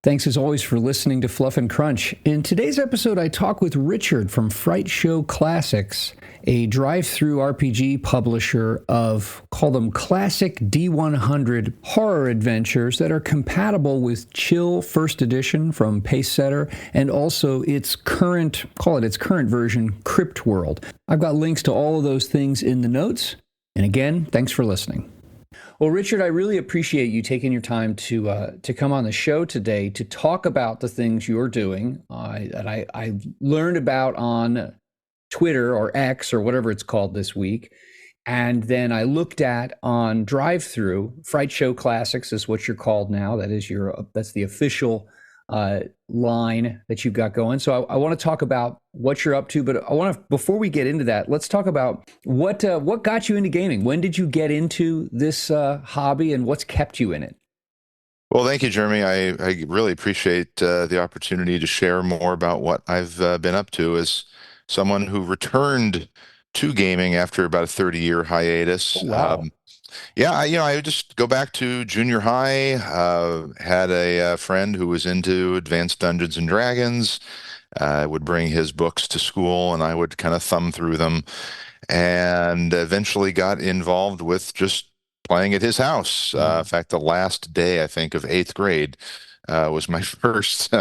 Thanks as always for listening to Fluff and Crunch. In today's episode, I talk with Richard from Frightshow Classics, a DriveThruRPG publisher of, call them classic D100 horror adventures that are compatible with Chill First Edition from Pacesetter and also its current, call it its current version, Cryptworld. I've got links to all of those things in the notes. And again, thanks for listening. Well, Richard, I really appreciate you taking your time to come on the show today to talk about the things you're doing that I learned about on Twitter or X or whatever it's called this week. And then I looked at on DriveThru. Frightshow Classics is what you're called now. That's the official line that you've got going. So I want to talk about what you're up to, but before we get into that, let's talk about what got you into gaming. When did you get into this hobby, and what's kept you in it? Well, thank you, Jeremy. I really appreciate the opportunity to share more about what I've been up to as someone who returned to gaming after about a 30-year hiatus. Oh, wow. I just go back to junior high. Had a friend who was into Advanced Dungeons and Dragons. Would bring his books to school, and I would kind of thumb through them, and eventually got involved with just playing at his house. In fact, the last day, I think, of eighth grade was my first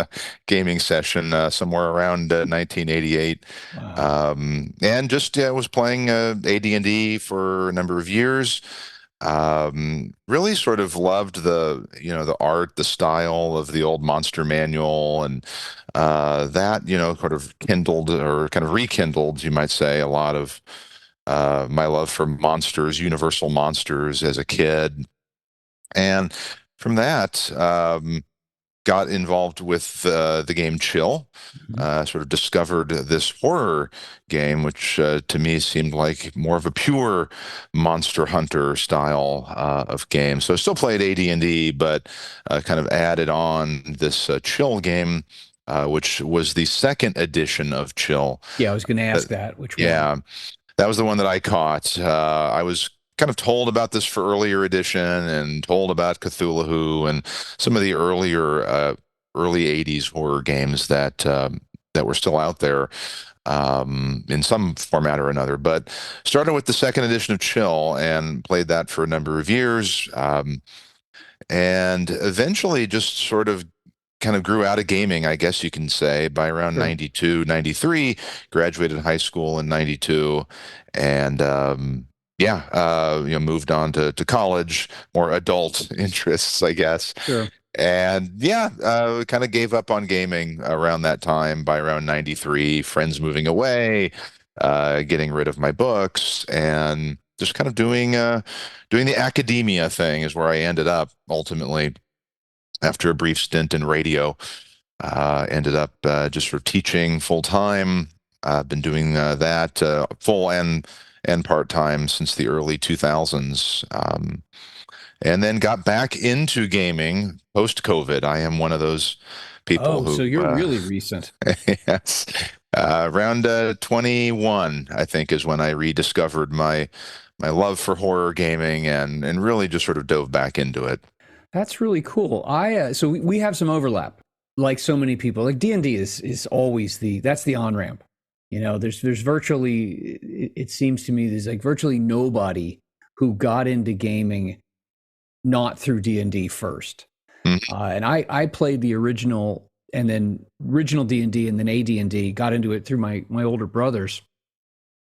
gaming session somewhere around 1988. Wow. And just was playing AD&D for a number of years. Really sort of loved the art, the style of the old Monster Manual, and that sort of kindled or kind of rekindled, you might say, a lot of my love for monsters, universal monsters as a kid. And from that, got involved with the game Chill. Sort of discovered this horror game, which to me seemed like more of a pure Monster Hunter style of game. So I still played AD&D, but kind of added on this Chill game, which was the second edition of Chill. Yeah, I was going to ask that. Which one? Yeah, that was the one that I caught. I was kind of told about this for earlier edition and told about Cthulhu and some of the earlier early 80s horror games that were still out there in some format or another. But started with the second edition of Chill and played that for a number of years, and eventually just sort of kind of grew out of gaming, I guess you can say, by around 92, 93, graduated high school in 92, and moved on to college, more adult interests, I guess. Sure. And kind of gave up on gaming around that time. By around 93, friends moving away, getting rid of my books, and just kind of doing the academia thing is where I ended up ultimately after a brief stint in radio. Ended up just sort of teaching full time. I've been doing that full and part-time since the early 2000s, and then got back into gaming post-COVID. I am one of those people who... so you're really recent. Yes. Around 21, I think, is when I rediscovered my love for horror gaming and really just sort of dove back into it. That's really cool. So we have some overlap, like so many people. Like D&D is always that's the on-ramp. There's virtually, it seems to me, there's like virtually nobody who got into gaming not through D&D first. And I played the original D&D and then AD&D, got into it through my older brothers,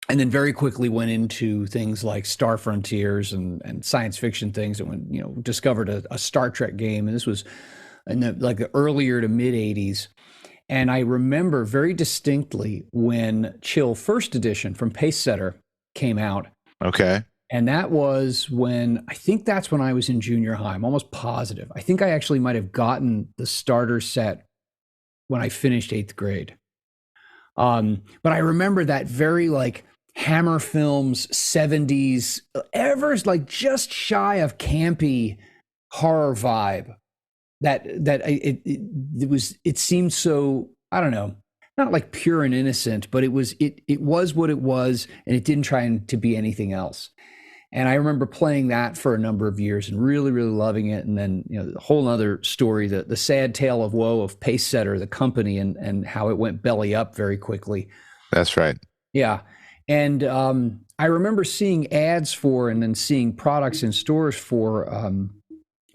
and then very quickly went into things like Star Frontiers and science fiction things, and discovered a Star Trek game, and this was in the earlier to mid 80s. And I remember very distinctly when Chill First Edition from Pacesetter came out. Okay. And that was I think that's when I was in junior high. I'm almost positive. I think I actually might have gotten the starter set when I finished eighth grade. But I remember that very Hammer Films 70s, just shy of campy horror vibe. It seemed so, I don't know, not like pure and innocent, but it was what it was, and it didn't try to be anything else. And I remember playing that for a number of years and really, really loving it. And then, the whole other story, the sad tale of woe of Pacesetter, the company, and how it went belly up very quickly. That's right. Yeah. And I remember seeing ads for and then seeing products in stores for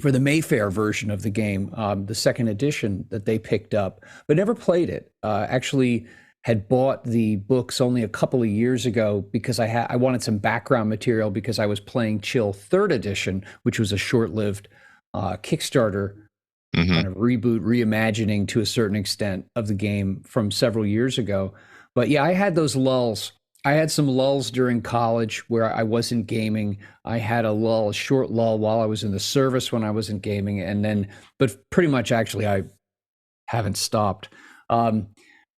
the Mayfair version of the game, the second edition that they picked up, but never played it. Actually, had bought the books only a couple of years ago because I wanted some background material because I was playing Chill third edition, which was a short-lived Kickstarter kind of reboot, reimagining to a certain extent of the game from several years ago. But yeah, I had those lulls. I had some lulls during college where I wasn't gaming. I had a short lull while I was in the service when I wasn't gaming, and then, but pretty much actually, I haven't stopped.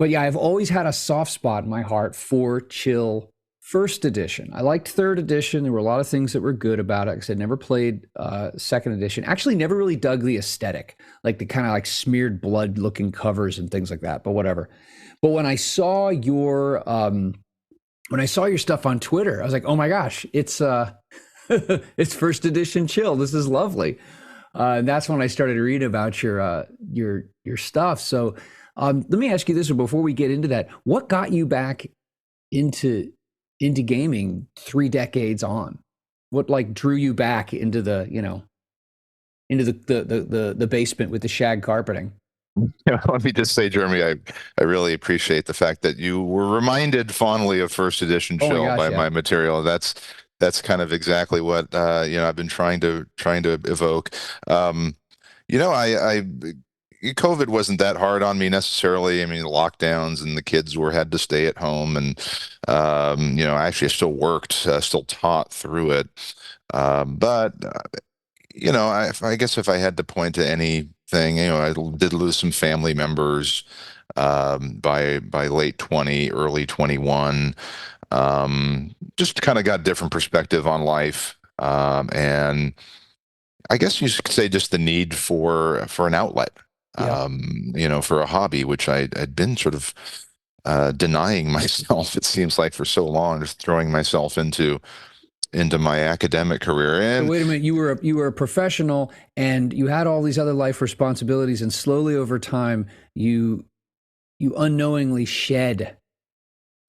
But yeah, I've always had a soft spot in my heart for Chill first edition. I liked third edition. There were a lot of things that were good about it because I'd never played second edition. Actually, never really dug the aesthetic, like the kind of like smeared blood looking covers and things like that. But whatever. But when I saw your stuff on Twitter, I was like, oh my gosh, it's it's first edition Chill. This is lovely. And that's when I started reading about your stuff. So let me ask you this before we get into that. What got you back into gaming 3 decades on? What like drew you back into the basement with the shag carpeting? Let me just say, Jeremy, I really appreciate the fact that you were reminded fondly of first edition Oh my Chill gosh, by yeah. my material. That's kind of exactly what I've been trying to evoke. I COVID wasn't that hard on me necessarily. I mean, lockdowns and the kids had to stay at home, and actually I still worked, still taught through it. But I guess if I had to point to anything, I did lose some family members by late 20, early 21. Just kind of got different perspective on life, and I guess you could say just the need for an outlet, Yeah. for a hobby, which I'd been sort of denying myself. It seems like for so long, just throwing myself into my academic career. So And wait a minute, you were a professional and you had all these other life responsibilities, and slowly over time you unknowingly shed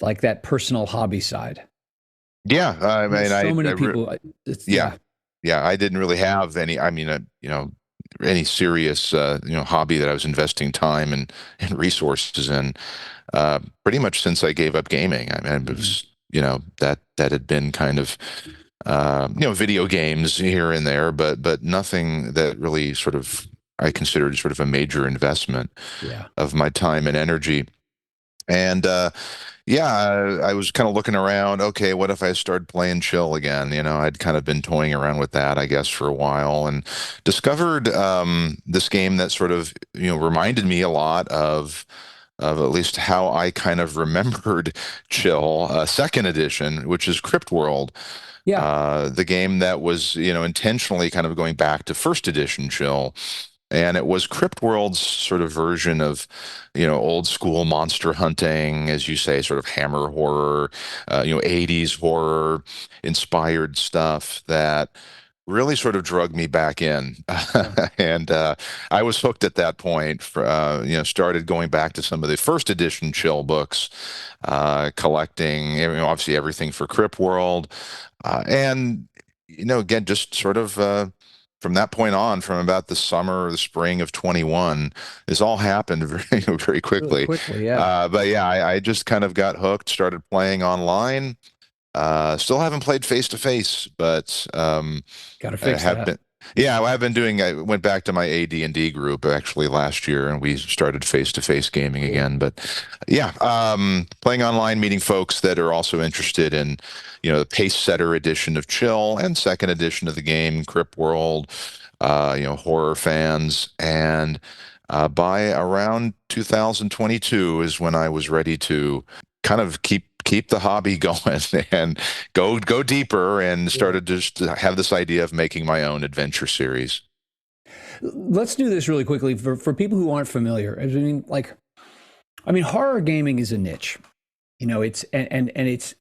like that personal hobby side. yeah, I mean, So many people, yeah, yeah, yeah, I didn't really have any. I mean, any serious, hobby that I was investing time and resources in. Pretty much since I gave up gaming. I mean, it mhm, was, that had been kind of, video games here and there, but nothing that really sort of I considered sort of a major investment yeah, of my time and energy. And yeah, I was kind of looking around. Okay, what if I started playing Chill again? I'd kind of been toying around with that, I guess, for a while, and discovered this game that sort of reminded me a lot of at least how I kind of remembered Chill, second edition, which is Cryptworld, yeah, the game that was intentionally kind of going back to first edition Chill. And it was Cryptworld's sort of version of, old school monster hunting, as you say, sort of hammer horror, 80s horror inspired stuff that really sort of drug me back in. yeah, And I was hooked at that point. Started going back to some of the first edition Chill books, collecting, obviously everything for Cryptworld. And, again, just sort of from that point on, from about the summer or the spring of 21, this all happened very, very really quickly. quickly, yeah. But yeah, I just kind of got hooked, started playing online. Still haven't played face to face, but Got to I fix have that. been. Yeah, I've been doing. I went back to my AD&D group actually last year, and we started face to face gaming Cool. again. But yeah, playing online, meeting folks that are also interested in, the Pacesetter edition of Chill and second edition of the game, Cryptworld. Horror fans, and by around 2022 is when I was ready to kind of keep the hobby going and go deeper, and Yeah. started just to have this idea of making my own adventure series. Let's do this really quickly for people who aren't familiar. I mean, horror gaming is a niche. It's and it's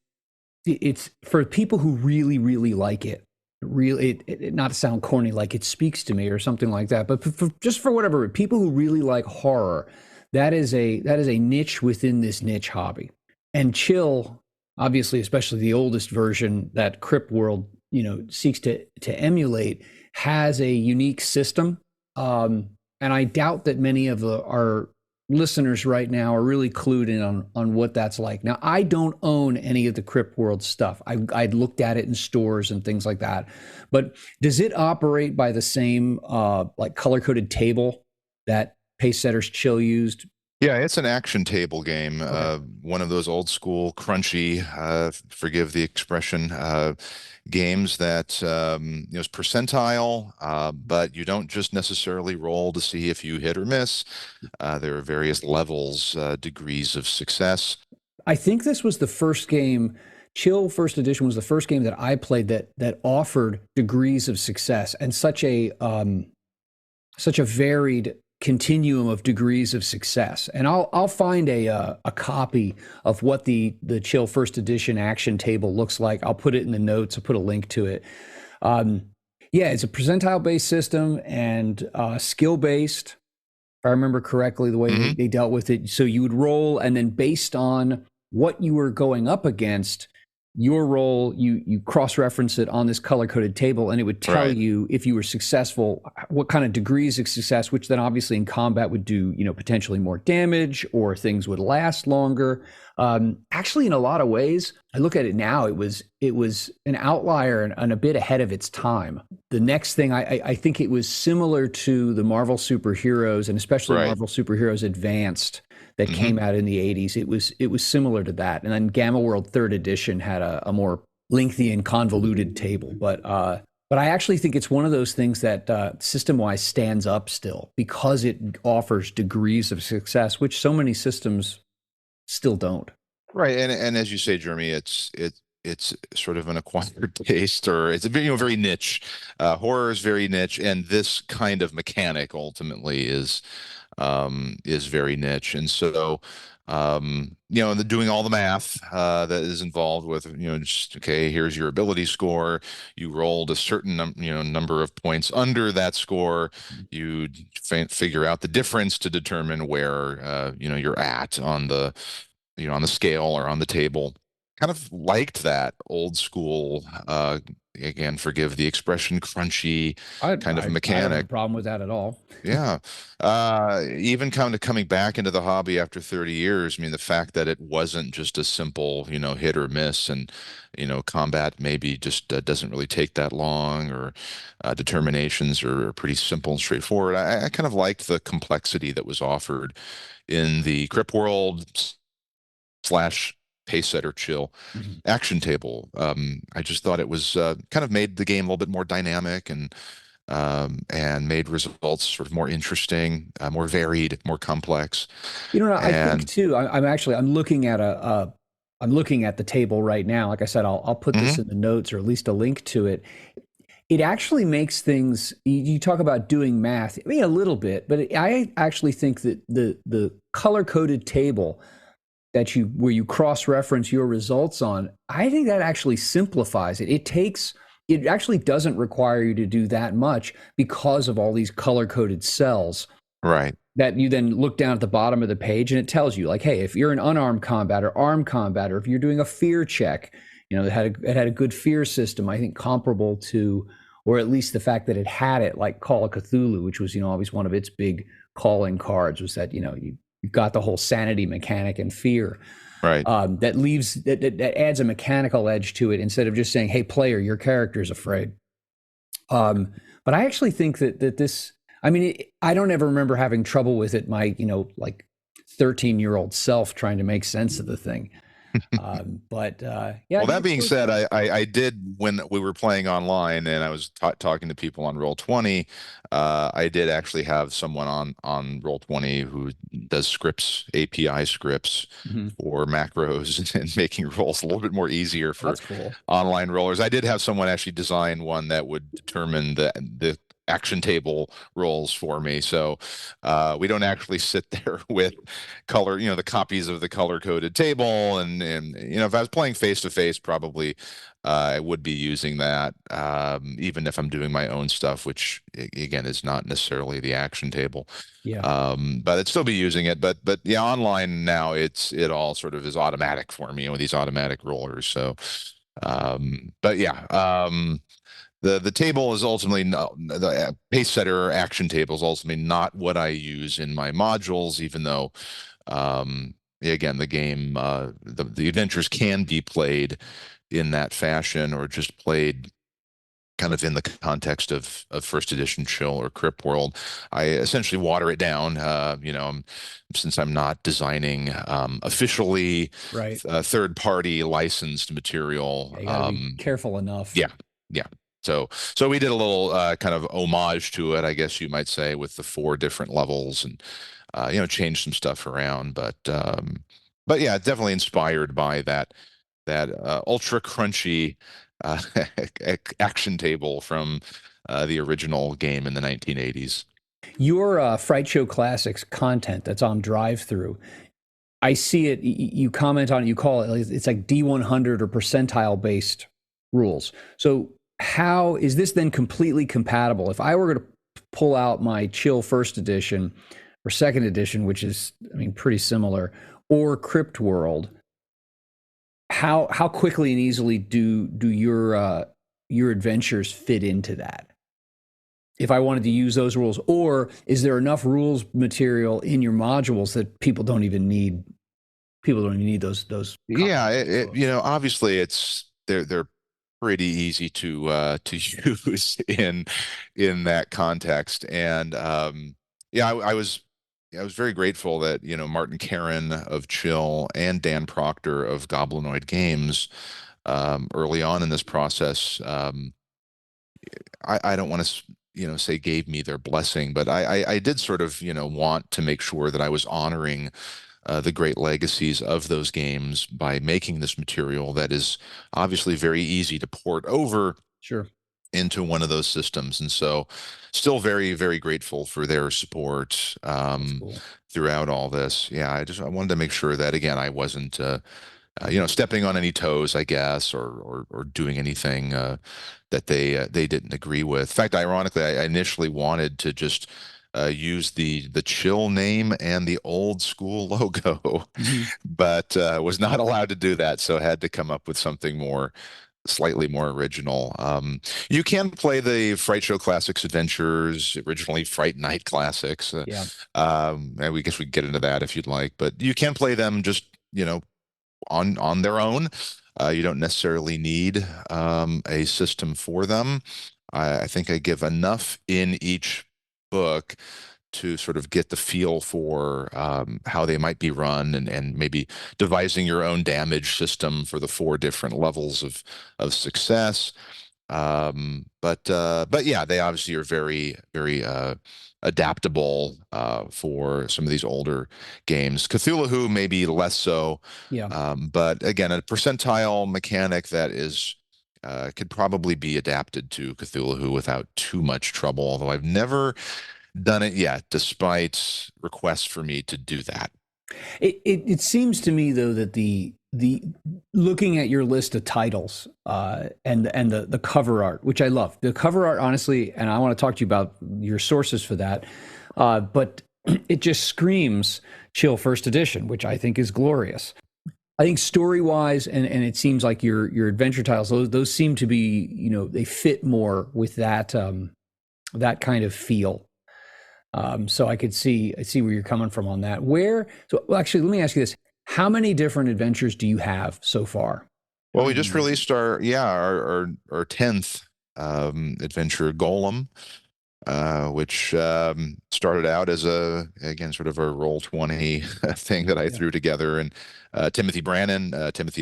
it's for people who really, really like it. Really, not to sound corny, like it speaks to me or something like that, but just for whatever people who really like horror, that is a niche within this niche hobby. And Chill, obviously, especially the oldest version that Cryptworld, seeks to emulate, has a unique system. And I doubt that many of our listeners right now are really clued in on what that's like. Now, I don't own any of the Cryptworld stuff. I looked at it in stores and things like that. But does it operate by the same like color coded table that Pacesetter's Chill used? Yeah, it's an action table game. Okay. One of those old school, crunchy, forgive the expression, games that is percentile, but you don't just necessarily roll to see if you hit or miss. There are various levels, degrees of success. I think this was the first game. Chill First Edition was the first game that I played that offered degrees of success and such a varied continuum of degrees of success. And I'll find a copy of what the Chill First Edition action table looks like. I'll put it in the notes. I'll put a link to it. Um, yeah, it's a percentile based system and skill based. If I remember correctly, the way Hmm. they dealt with it. So you would roll, and then based on what you were going up against, your roll, you cross-reference it on this color-coded table, and it would tell Right. you if you were successful, what kind of degrees of success, which then obviously in combat would do, potentially more damage or things would last longer. Actually, in a lot of ways, I look at it now, it was an outlier and a bit ahead of its time. The next thing, I think it was similar to the Marvel superheroes, and especially Right. Marvel Superheroes Advanced that Hmm. came out in the 80s. It was similar to that. And then Gamma World Third Edition had a more lengthy and convoluted table. But I actually think it's one of those things that system-wise stands up still because it offers degrees of success, which so many systems still don't. Right. And as you say, Jeremy, it's sort of an acquired taste, or it's a very, very niche. Horror is very niche, and this kind of mechanic ultimately is very niche. And so, doing all the math that is involved with, just okay, here's your ability score. You rolled a certain number of points under that score. You figure out the difference to determine where you're at on the scale or on the table. Kind of liked that old school, again, forgive the expression, crunchy I kind of I don't have a mechanic. problem with that at all. Yeah. Even kind of coming back into the hobby after 30 years, I mean, the fact that it wasn't just a simple, hit or miss, and, combat maybe just doesn't really take that long, or determinations are pretty simple and straightforward. I kind of liked the complexity that was offered in the Crypt World slash Pacesetter Chill Mhm. action table. I just thought it was kind of made the game a little bit more dynamic, and made results sort of more interesting, more varied, more complex. I think And too. I'm looking at I'm looking at the table right now. Like I said, I'll put this mhm, in the notes or at least a link to it. It actually makes things. You talk about doing math. I mean, a little bit, but I actually think that the color coded table that you where you cross reference your results on, I think that actually simplifies it. It actually doesn't require you to do that much because of all these color coded cells right, that you then look down at the bottom of the page and it tells you like, hey, if you're an unarmed combat or armed combat, or if you're doing a fear check, it had a good fear system, I think comparable to, or at least the fact that it had it like Call of Cthulhu, which was, always one of its big calling cards, was that, you've got the whole sanity mechanic and fear. right. That adds a mechanical edge to it instead of just saying, hey, player, your character is afraid. Um, but I actually think that this, I mean, I don't ever remember having trouble with it. My, like 13-year-old self trying to make sense of the thing. But yeah, I Well, think that it's being worth said, it. I did, when we were playing online and I was talking to people on Roll20, I did actually have someone on Roll20 who does scripts, API scripts Mhm. for macros and making rolls a little bit more easier Well, for that's cool. online rollers. I did have someone actually design one that would determine the action table rolls for me. So we don't actually sit there with color, the copies of the color coded table. And if I was playing face to face, probably I would be using that, even if I'm doing my own stuff, which again is not necessarily the action table. Yeah. But I'd still be using it. But yeah, online now it all sort of is automatic for me with these automatic rollers. So, but yeah, the table is ultimately not, the Pacesetter action table is ultimately not what I use in my modules, even though again the game the adventures can be played in that fashion or just played kind of in the context of first edition chill or Cryptworld. I essentially water it down. Since I'm not designing officially Right. third party licensed material. Yeah, you got to be careful enough. Yeah, yeah. So we did a little kind of homage to it, I guess you might say, with the 4 different levels and changed some stuff around. But yeah, definitely inspired by that ultra crunchy uh, action table from the original game in the 1980s. Your Frightshow Classics content that's on DriveThru, I see it. You comment on it. You call it. It's like D100 or percentile based rules. So how is this then completely compatible? If I were going to pull out my Chill First Edition or Second Edition, which is, I mean, pretty similar, or Cryptworld, how quickly and easily do your adventures fit into that? If I wanted to use those rules, or is there enough rules material in your modules that people don't even need? People don't even need those. Yeah, obviously they're pretty easy to use in that context, and yeah, I was very grateful that Martin Caron of Chill and Dan Proctor of Goblinoid Games early on in this process. I don't want to say gave me their blessing, but I did sort of want to make sure that I was honoring the great legacies of those games by making this material that is obviously very easy to port over Sure. into one of those systems. And so still very, very grateful for their support That's cool. throughout all this. Yeah, I wanted to make sure that again I wasn't stepping on any toes, I guess, or doing anything that they didn't agree with. In fact, ironically, I initially wanted to just use the Chill name and the old school logo, Mhm. but was not allowed to do that, so had to come up with something slightly more original. You can play the Fright Show Classics Adventures, originally Fright Night Classics. Yeah. And we guess we can get into that if you'd like, but you can play them just on their own. You don't necessarily need a system for them. I think I give enough in each book to sort of get the feel for how they might be run and maybe devising your own damage system for the 4 different levels of success. But yeah, they obviously are very, very adaptable for some of these older games. Cthulhu maybe less so, Yeah. but again, a percentile mechanic that is could probably be adapted to Cthulhu without too much trouble. Although I've never done it yet, despite requests for me to do that. It seems to me though that the looking at your list of titles and the cover art, which I love, the cover art honestly, and I want to talk to you about your sources for that, but it just screams Chill First Edition, which I think is glorious. I think story wise, and it seems like your adventure titles, those seem to be, they fit more with that kind of feel. So I see where you're coming from on that. Well, actually, let me ask you this: how many different adventures do you have so far? How Well, we many just modules? released our 10th adventure, Golem, which started out as again sort of a roll 20 thing that I Yeah. threw together. And Timothy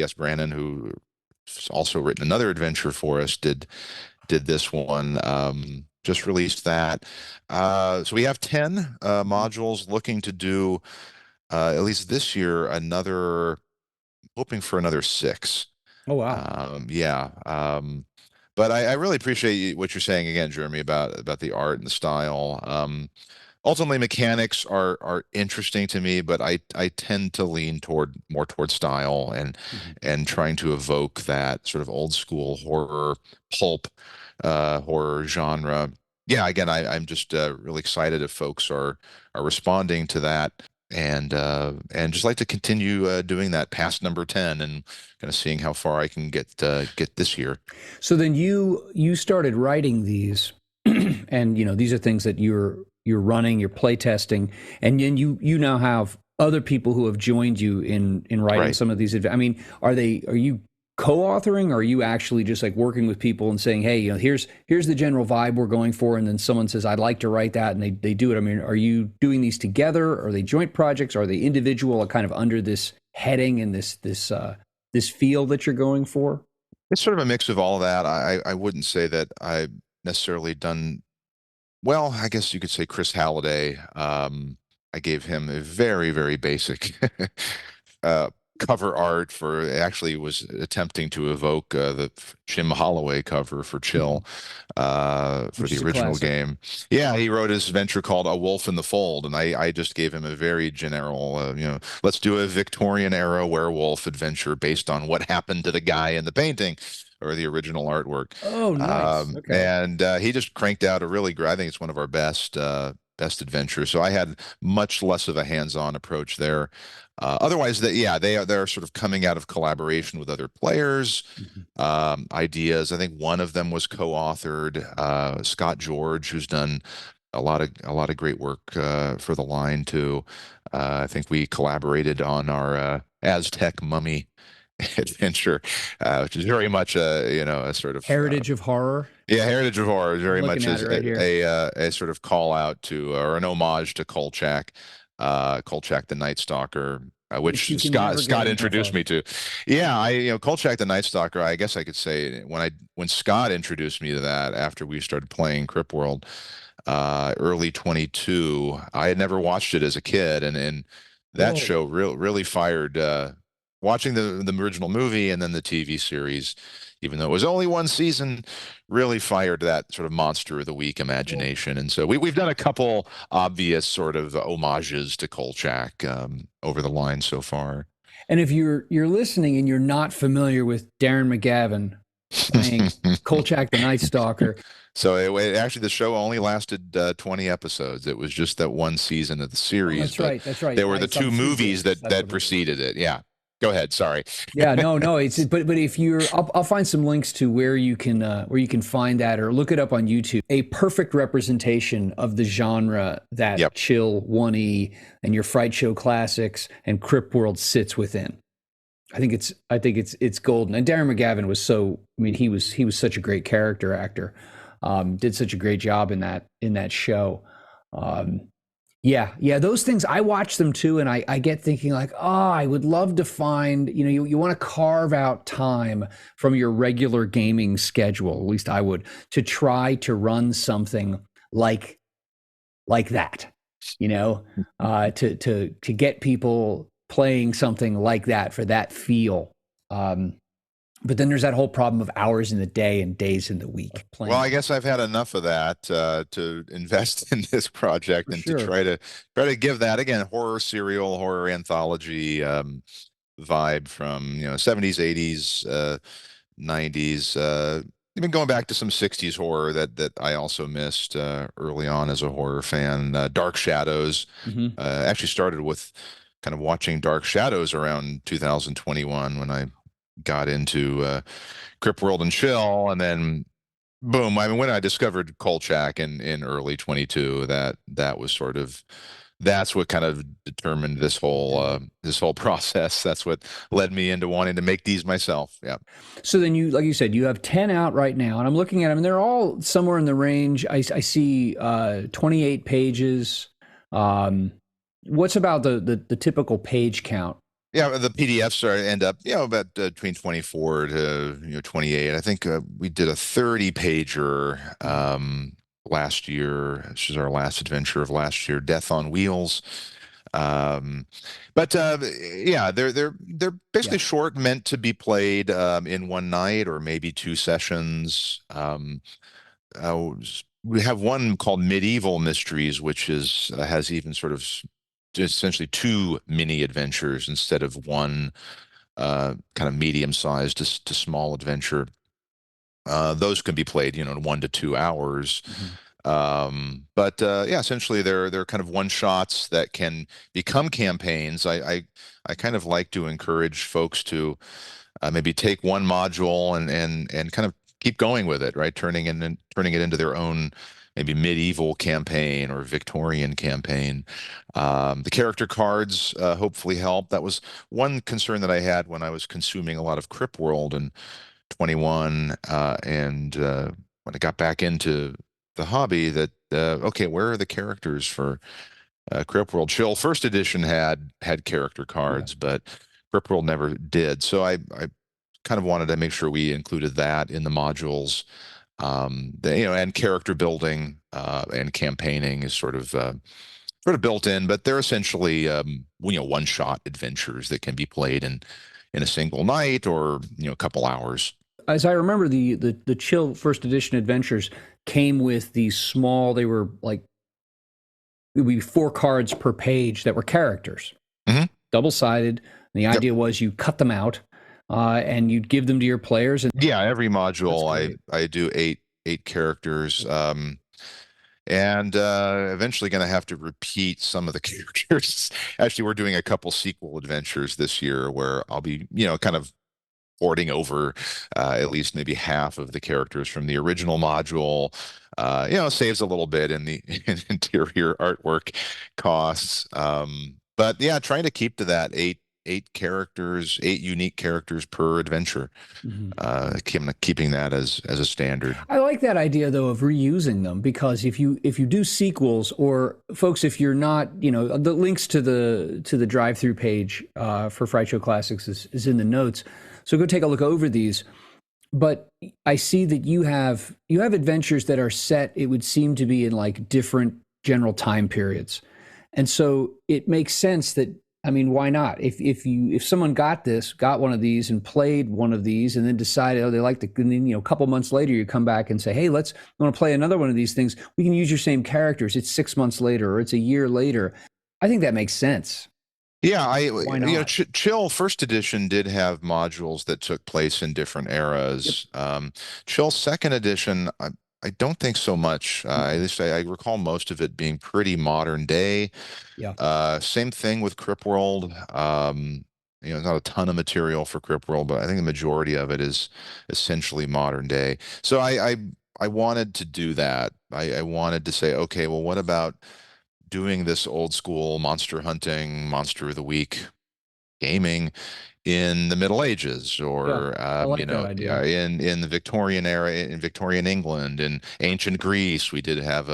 S. Brannon, who's also written another adventure for us, did this one. Just released that. So we have 10 Mhm. modules, looking to do at least this year hoping for another 6. Oh wow. Yeah. But I really appreciate what you're saying again, Jeremy, about the art and the style. Ultimately, mechanics are interesting to me, but I tend to lean more toward style Mhm. and trying to evoke that sort of old school horror pulp horror genre. Yeah, again, I'm just really excited if folks are responding to that and just like to continue doing that past number 10 and kind of seeing how far I can get this year. So then you started writing these, and these are things that you're running, you're playtesting, and then you now have other people who have joined you in writing Right. some of these. I mean, are you co-authoring, or are you actually just like working with people and saying, hey, here's the general vibe we're going for, and then someone says, I'd like to write that, and they do it. I mean, are you doing these together? Are they joint projects? Are they individual, or kind of under this heading and this feel that you're going for? It's sort of a mix of all of that. I wouldn't say that I've necessarily done well. I guess you could say Chris Halliday. I gave him a very, very basic uh, cover art for actually was attempting to evoke the Jim Holloway cover for Chill for Which the is a original classic. game. Yeah, he wrote his venture called A Wolf in the Fold, and I just gave him a very general, let's do a Victorian era werewolf adventure based on what happened to the guy in the painting or the original artwork. Oh, nice. Okay. And he just cranked out a really great, I think it's one of our best adventures. So I had much less of a hands-on approach there. Otherwise, yeah, they're sort of coming out of collaboration with other players, Mhm. ideas. I think one of them was co-authored. Scott George, who's done a lot of great work for the line too. I think we collaborated on our Aztec mummy adventure, which is very much a sort of Heritage of Horror. yeah, Heritage of Horror is I'm very looking much at as it right here. a sort of call out to or an homage to Kolchak the Night Stalker, Which you which can never get Scott enough introduced of. me to. Yeah, Kolchak the Night Stalker. I guess I could say when Scott introduced me to that after we started playing Cryptworld, early 22. I had never watched it as a kid, and that Whoa. show really fired. Watching the original movie and then the TV series, even though it was only one season, really fired that sort of monster of the week Well, imagination. And so we've done a couple obvious sort of homages to Kolchak over the line so far. and if you're listening and you're not familiar with Darren McGavin playing Kolchak the Night Stalker, So actually, the show only lasted 20 episodes. It was just that one season of the oh, series, that's but right. That's right. there were the It's on two movies sequels. That's that what it is. preceded it. Yeah. Go ahead. Sorry. Yeah, no, it's but if I'll find some links to where you can find that or look it up on YouTube. A perfect representation of the genre that Yep. Chill 1E and your Fright Show Classics and Crypt World sits within. I think it's golden. And Darren McGavin was so. I mean, he was such a great character actor. Did such a great job in that show. Um, yeah, those things I watch them too, and I get thinking like, oh, I would love to find. You want to carve out time from your regular gaming schedule. At least I would to try to run something like like that. To get people playing something like that for that feel. Um, but then there's that whole problem of hours in the day and days in the week Well, playing I that guess I've had enough of that to invest in this project for and to sure. try to give that again horror serial, horror anthology vibe from 70s, 80s, 90s, even going back to some 60s horror that I also missed early on as a horror fan. Dark Shadows Hmm. actually started with kind of watching Dark Shadows around 2021 when I got into Crypt World and Chill, and then boom. I mean, when I discovered Kolchak in early 22, that was sort of that's what kind of determined this whole process. That's what led me into wanting to make these myself. Yeah. So then like you said, you have 10 out right now, and I'm looking at them, and they're all somewhere in the range. I see 28 pages. Um, what's about the typical page count? Yeah, the PDFs end up, about between 24 to 28. I think we did a 30 pager last year. This is our last adventure of last year, Death on Wheels. Um, but yeah, they're basically short, meant to be played in one night or maybe two sessions. Uh, we have one called Medieval Mysteries, which is has even sort of just essentially two mini adventures instead of one kind of medium-sized to small adventure. Those can be played, in 1 to 2 hours. But yeah, essentially they're kind of one shots that can become campaigns. I kind of like to encourage folks to maybe take one module and kind of keep going with it, right? Turning it into their own maybe medieval campaign or Victorian campaign. The character cards hopefully help. That was one concern that I had when I was consuming a lot of Cryptworld and 21, and when I got back into the hobby, that okay, where are the characters for Cryptworld? Chill First Edition had character cards, but Cryptworld never did. So I kind of wanted to make sure we included that in the modules. And character building and campaigning is sort of built in, but they're essentially one-shot adventures that can be played in a single night or a couple hours. As I remember, the Chill First Edition adventures came with these small. They were like it would be 4 cards per page that were characters, double-sided. The idea was you cut them out and you'd give them to your players. And yeah, every module I do eight characters. And eventually going to have to repeat some of the characters. Actually, we're doing a couple sequel adventures this year where I'll be, kind of porting over at least maybe half of the characters from the original module. Saves a little bit in the interior artwork costs. But yeah, trying to keep to that eight characters, 8 unique characters per adventure. Keeping that as a standard. I like that idea though of reusing them, because if you do sequels, or folks, if you're not, the links to the DriveThru page for Frightshow Classics is in the notes. So go take a look over these. But I see that you have adventures that are set, it would seem to be in like different general time periods. And so it makes sense that, I mean, why not? If someone got one of these and played one of these and then decided, they like and then, a couple months later you come back and say, hey, I want to play another one of these things. We can use your same characters. It's 6 months later or it's a year later. I think that makes sense. Yeah, Why not? Chill First Edition did have modules that took place in different eras. Chill Second Edition, I don't think so much. At least I recall most of it being pretty modern day. Yeah. Same thing with Cryptworld. Not a ton of material for Cryptworld, but I think the majority of it is essentially modern day. So I wanted to do that. I wanted to say, okay, well, what about doing this old school monster hunting, monster of the week gaming in the Middle Ages, or I like that idea. in the Victorian era, in Victorian England, in ancient Greece. We did have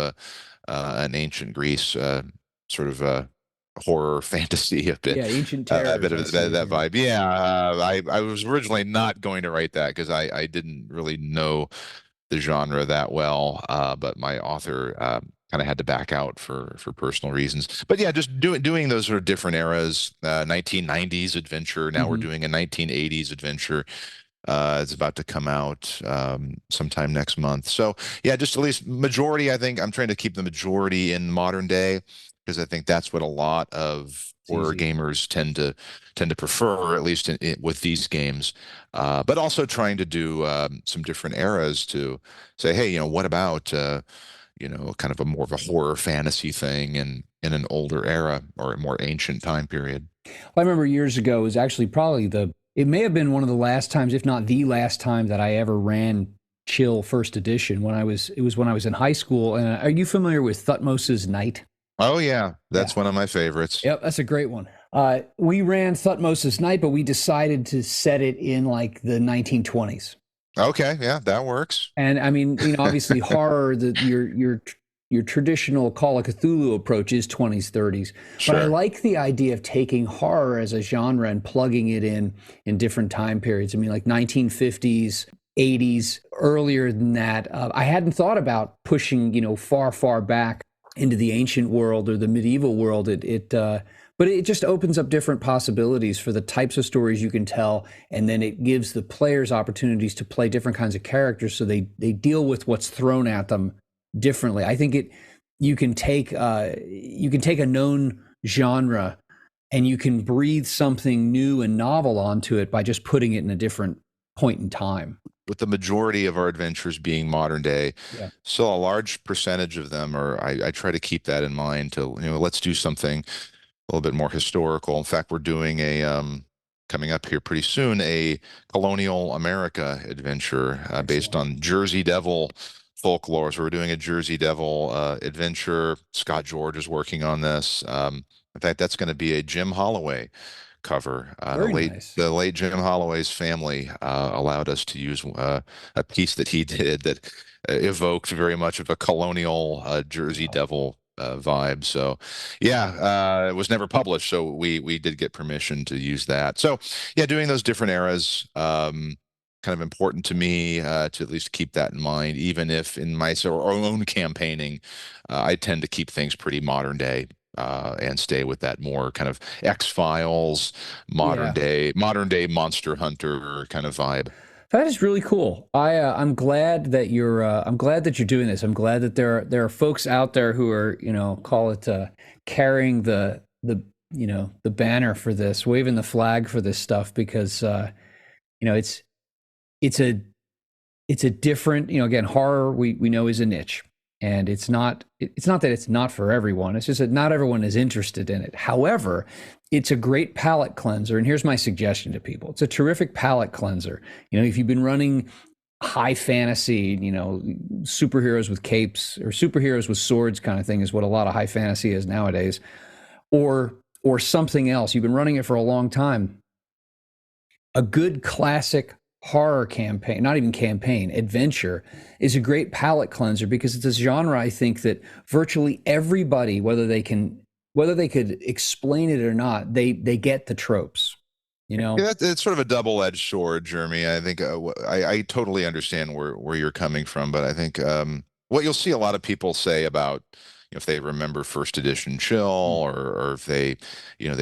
an ancient Greece sort of horror fantasy, a bit, ancient a terrors, bit of that vibe. Yeah, I was originally not going to write that because I didn't really know the genre that well, but my author kind of had to back out for personal reasons. But yeah, just doing those sort of different eras. 1990s adventure. Now we're doing a 1980s adventure. It's about to come out sometime next month. So yeah, just at least majority. I think I'm trying to keep the majority in modern day because I think that's what a lot of horror gamers tend to prefer, at least with these games. But also trying to do some different eras to say, hey, what about kind of a more of a horror fantasy thing in an older era or a more ancient time period. Well, I remember years ago, it was actually probably it may have been one of the last times, if not the last time, that I ever ran Chill First Edition. It was when I was in high school. And are you familiar with Thutmose's Night? Oh yeah, that's one of my favorites. Yep, that's a great one. We ran Thutmose's Night, but we decided to set it in like the 1920s. Okay, yeah, that works. And I mean, obviously horror, your traditional Call of Cthulhu approach is 20s, 30s. Sure. But I like the idea of taking horror as a genre and plugging it in different time periods. I mean, like 1950s, 80s, earlier than that. I hadn't thought about pushing, far, far back into the ancient world or the medieval world. But it just opens up different possibilities for the types of stories you can tell, and then it gives the players opportunities to play different kinds of characters, so they deal with what's thrown at them differently. I think you can take a known genre and you can breathe something new and novel onto it by just putting it in a different point in time. With the majority of our adventures being modern day, Yeah. so a large percentage of them are, I try to keep that in mind to, let's do something a little bit more historical. In fact, we're doing coming up here pretty soon, a colonial America adventure based on Jersey Devil folklore. So we're doing a Jersey Devil adventure. Scott George is working on this. In fact, that's going to be a Jim Holloway cover. Very nice. The late Jim Holloway's family allowed us to use a piece that he did that evoked very much of a colonial Jersey Devil vibe. So, yeah, it was never published, so we did get permission to use that. So, yeah, doing those different eras. Kind of important to me to at least keep that in mind, even if in my own campaigning, I tend to keep things pretty modern day and stay with that more kind of X-Files, Yeah. modern day Monster Hunter kind of vibe. That is really cool. I'm glad that you're doing this. I'm glad that there are folks out there who are, call it carrying the banner for this, waving the flag for this stuff, because it's a it's a different, again, horror we know is a niche, and it's not that it's not for everyone. It's just that not everyone is interested in it. However, it's a great palate cleanser, and here's my suggestion to people. It's a terrific palate cleanser. If you've been running high fantasy, superheroes with capes or superheroes with swords kind of thing is what a lot of high fantasy is nowadays, or something else. You've been running it for a long time. A good classic horror campaign, not even campaign, adventure, is a great palate cleanser, because it's a genre, I think, that virtually everybody, whether they could explain it or not, they get the tropes. Yeah, it's sort of a double-edged sword, Jeremy. I think I totally understand where you're coming from, but I think what you'll see a lot of people say about, if they remember first edition Chill, or if they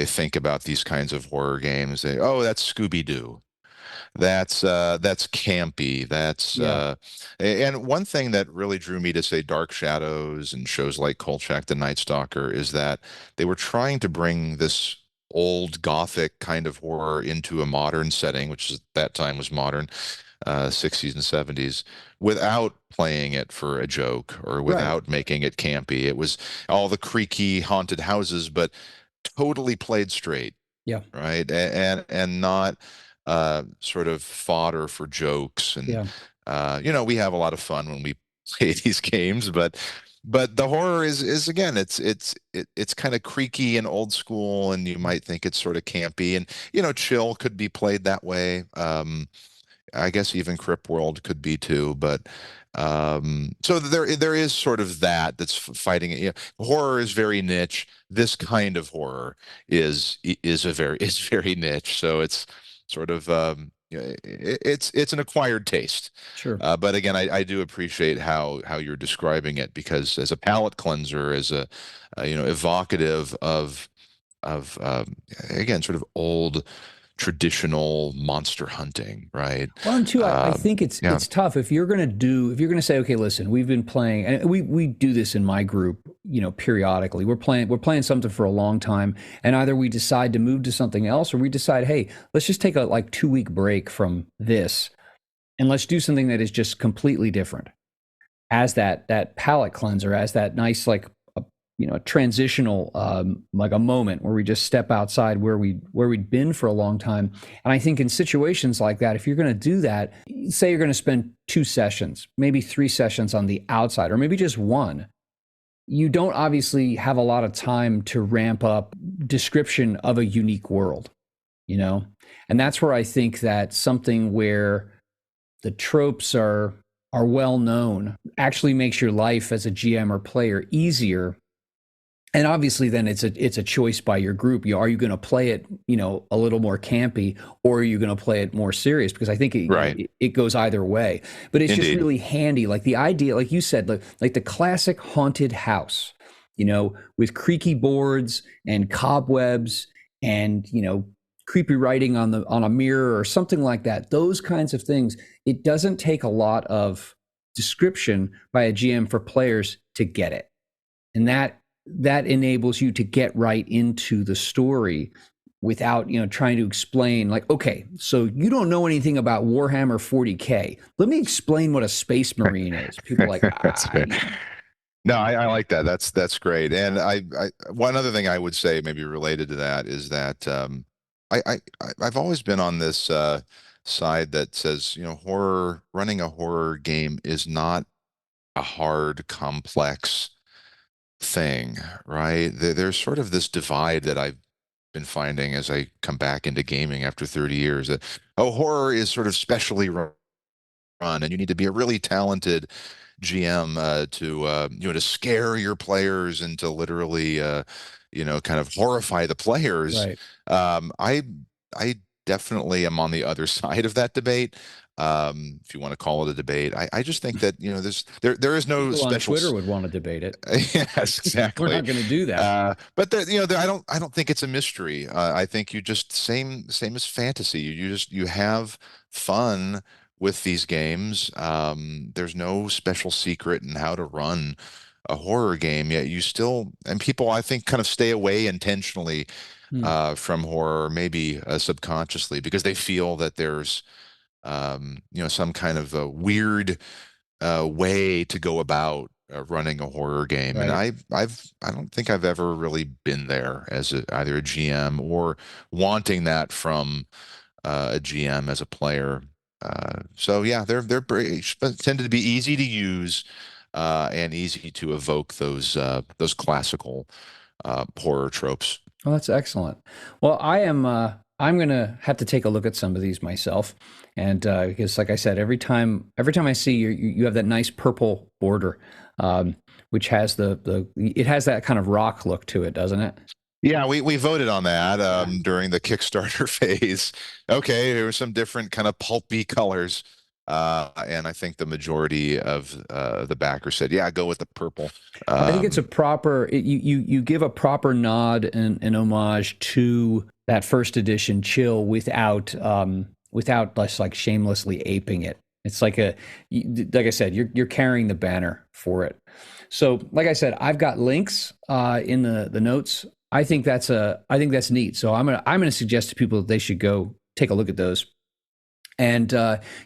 think about these kinds of horror games, oh, that's Scooby-Doo. That's campy. And one thing that really drew me to, say, Dark Shadows and shows like Kolchak the Night Stalker is that they were trying to bring this old gothic kind of horror into a modern setting, which at that time was modern, 60s and 70s, without playing it for a joke or without making it campy. It was all the creaky haunted houses, but totally played straight. Yeah. Right. And not sort of fodder for jokes. And we have a lot of fun when we play these games, but the horror is again, it's kind of creaky and old school, and you might think it's sort of campy, and Chill could be played that way. I guess even Cryptworld could be too, but so there is sort of that's fighting it. Horror is very niche. This kind of horror is very niche. So it's sort of it's an acquired taste. Sure. But again, I do appreciate how you're describing it, because as a palate cleanser, as a evocative of again, sort of old traditional monster hunting, right? Well, and two, I think it's tough if you're going to say, okay, listen, we've been playing, and we do this in my group, periodically. We're playing something for a long time, and either we decide to move to something else, or we decide, hey, let's just take a 2-week break from this, and let's do something that is just completely different, as that palate cleanser, as that nice a transitional a moment where we just step outside where we'd been for a long time. And I think in situations like that, if you're going to do that, say you're going to spend 2 sessions, maybe 3 sessions on the outside, or maybe just 1, you don't obviously have a lot of time to ramp up description of a unique world, and that's where I think that something where the tropes are well known actually makes your life as a GM or player easier. And obviously, then it's a choice by your group. Are you going to play it, a little more campy, or are you going to play it more serious? Because I think it goes either way. But it's just really handy. Like the idea, like you said, like the classic haunted house. with creaky boards and cobwebs and, creepy writing on a mirror or something like that. Those kinds of things. It doesn't take a lot of description by a GM for players to get it. And that enables you to get right into the story without trying to explain, like, okay, so you don't know anything about Warhammer 40K, let me explain what a space marine is. People are like, That's good. No, I like that. That's great. And one other thing I would say, maybe related to that, is that I've always been on this side that says, running a horror game is not a hard, complex thing, right? There's sort of this divide that I've been finding as I come back into gaming after 30 years. That, horror is sort of specially run, and you need to be a really talented GM to scare your players and to literally kind of horrify the players. right. I definitely am on the other side of that debate. If you want to call it a debate, I just think that there is no People on special. Twitter would want to debate it. Yes, exactly. We're not going to do that. But I don't think it's a mystery. I think you just same as fantasy. You have fun with these games. There's no special secret in how to run a horror game, yet you still, and people I think kind of stay away intentionally from horror, maybe subconsciously, because they feel that there's some kind of a weird way to go about running a horror game. And Right. I don't think I've ever really been there as either a GM or wanting that from a GM as a player. So yeah, they're tended to be easy to use and easy to evoke those classical horror tropes. Well, that's excellent. Well, I'm gonna have to take a look at some of these myself, and because, like I said, every time I see you have that nice purple border, which has it has that kind of rock look to it, doesn't it? Yeah, we voted on that during the Kickstarter phase. Okay, there were some different kind of pulpy colors, and I think the majority of the backers said, "Yeah, go with the purple." I think it's a proper you give a proper nod and an homage to that first edition chill without just like shamelessly aping it. It's like like I said, you're carrying the banner for it. So, like I said, I've got links in the notes. I think that's neat. So I'm gonna suggest to people that they should go take a look at those. And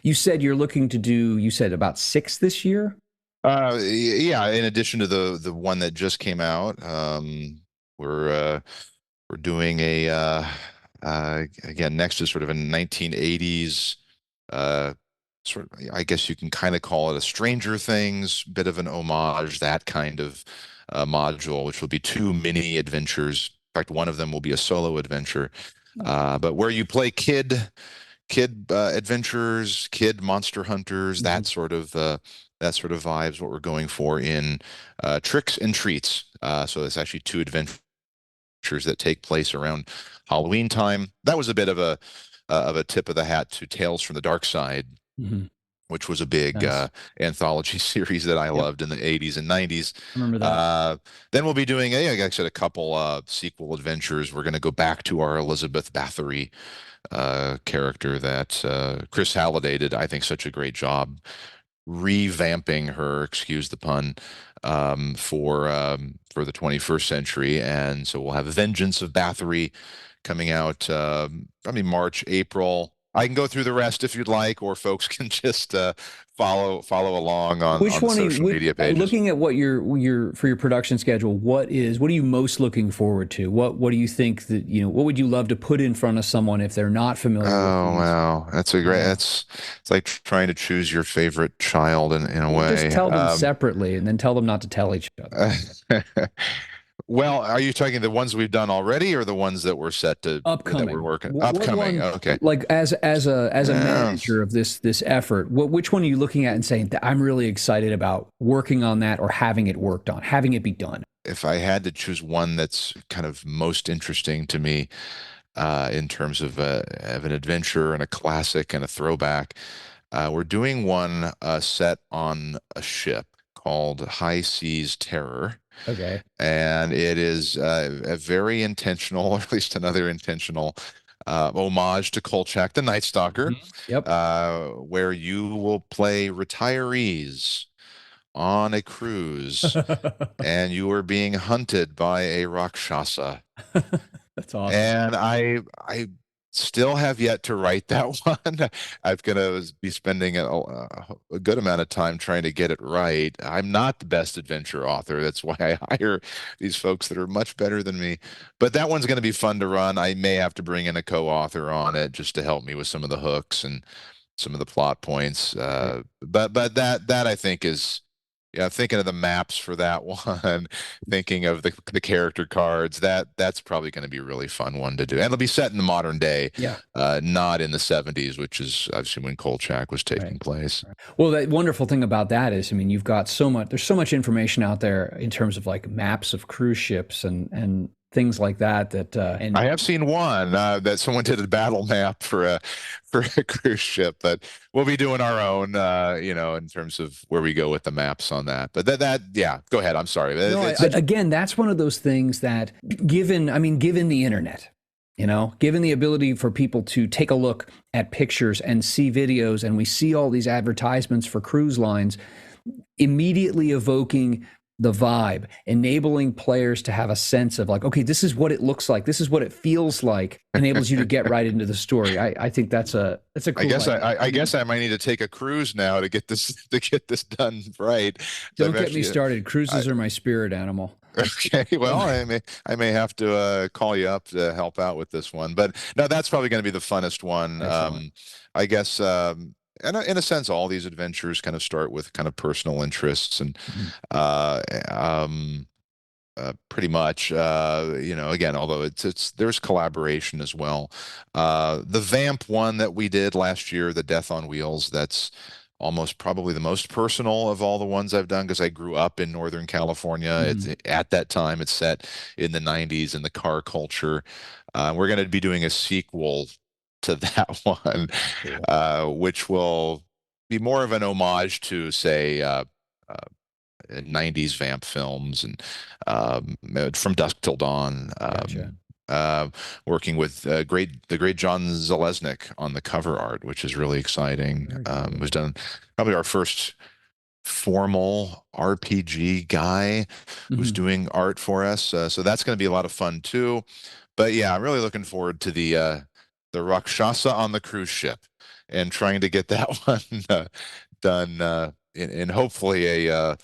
you said you said about 6 this year. Yeah, in addition to the one that just came out, we're doing again, next is sort of a 1980s sort of, I guess you can kind of call it a Stranger Things, bit of an homage, that kind of module, which will be 2 mini adventures. In fact, one of them will be a solo adventure, but where you play kid adventures, kid monster hunters, that sort of vibes. What we're going for in Tricks and Treats. So it's actually 2 adventures that take place around Halloween time. That was a bit of a tip of the hat to Tales from the Dark Side, Mm-hmm. which was a big Nice. anthology series that I Yep. loved in the 80s and 90s. I remember that. Then we'll be doing, like I said, a couple sequel adventures. We're going to go back to our Elizabeth Bathory character that Chris Halliday did, I think, such a great job revamping her, excuse the pun, for the 21st century. And so we'll have Vengeance of Bathory coming out, probably March, April. I can go through the rest if you'd like, or folks can just follow along Which on the one? social media pages. Looking at what your for your production schedule, what are you most looking forward to? What do you think that what would you love to put in front of someone if they're not familiar with Oh these? wow, that's a great. It's like trying to choose your favorite child in a Well, just way. tell them separately, and then tell them not to tell each other. Well, are you talking the ones we've done already, or the ones that we're set to that we're Upcoming. working What upcoming? one? Okay. Like as a Yeah. manager of this effort, which one are you looking at and saying that I'm really excited about working on that or having it worked on, having it be done? If I had to choose one that's kind of most interesting to me, in terms of an adventure and a classic and a throwback, we're doing one set on a ship called High Seas Terror. Okay. And it is a very intentional, or at least another intentional homage to Kolchak the Night Stalker, Yep. where you will play retirees on a cruise, and you are being hunted by a Rakshasa. That's awesome. And I still have yet to write that one. I'm gonna be spending a good amount of time trying to get it right. I'm not the best adventure author. That's why I hire these folks that are much better than me. But that one's gonna be fun to run. I may have to bring in a co-author on it just to help me with some of the hooks and some of the plot points. But that I think is, yeah, thinking of the maps for that one, thinking of the character cards, that's probably going to be a really fun one to do. And it'll be set in the modern day, Yeah. not in the 70s, which is obviously when Kolchak was taking place. Well, the wonderful thing about that is, I mean, you've got there's so much information out there in terms of like maps of cruise ships and things like that. And I have seen one that someone did a battle map for a cruise ship, but we'll be doing our own, in terms of where we go with the maps on that. But yeah, go ahead. I'm sorry. No, again, that's one of those things that, given the internet, given the ability for people to take a look at pictures and see videos, and we see all these advertisements for cruise lines, immediately evoking the vibe, enabling players to have a sense of like, okay, this is what it looks like, this is what it feels like, enables you to get right into the story. I think that's a cool I guess I might need to take a cruise now to get this done right. Don't get me started. Cruises are my spirit animal. Okay, well, I may have to call you up to help out with this one, but no, that's probably going to be the funnest one. I guess. And in a sense, all these adventures kind of start with kind of personal interests, and pretty much, again, although there's collaboration as well. The Vamp one that we did last year, the Death on Wheels, that's almost probably the most personal of all the ones I've done, because I grew up in Northern California. At that time, it's set in the 90s in the car culture. We're going to be doing a sequel to that one, which will be more of an homage to, say, 90s vamp films, and From Dusk Till Dawn. Working with the great John Zalesnik on the cover art, which is really exciting. It was done probably our first formal RPG guy who's doing art for us. So that's going to be a lot of fun too. But yeah, I'm really looking forward to the Rakshasa on the cruise ship, and trying to get that one done in hopefully in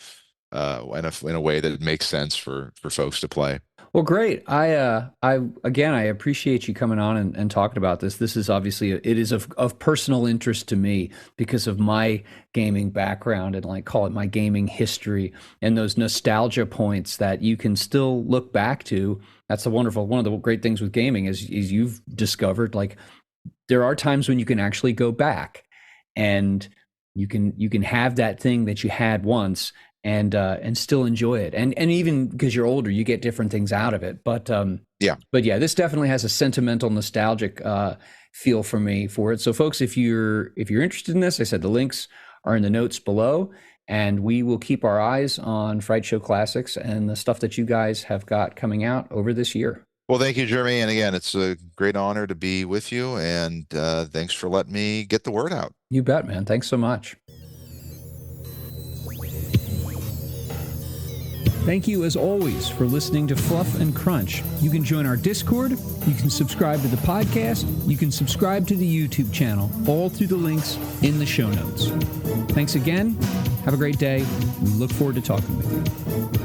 a way that it makes sense for folks to play. Well, great. I appreciate you coming on and talking about this. This is obviously it is of personal interest to me because of my gaming background and, like, call it my gaming history, and those nostalgia points that you can still look back to. That's one of the great things with gaming is you've discovered, like, there are times when you can actually go back and you can have that thing that you had once and still enjoy it. And even because you're older, you get different things out of it. But yeah, this definitely has a sentimental, nostalgic feel for me for it. So folks, if you're interested in this, I said the links are in the notes below, and we will keep our eyes on Frightshow Classics and the stuff that you guys have got coming out over this year. Well, thank you, Jeremy. And again, it's a great honor to be with you. And thanks for letting me get the word out. You bet, man. Thanks so much. Thank you, as always, for listening to Fluff and Crunch. You can join our Discord, you can subscribe to the podcast, you can subscribe to the YouTube channel, all through the links in the show notes. Thanks again. Have a great day. We look forward to talking with you.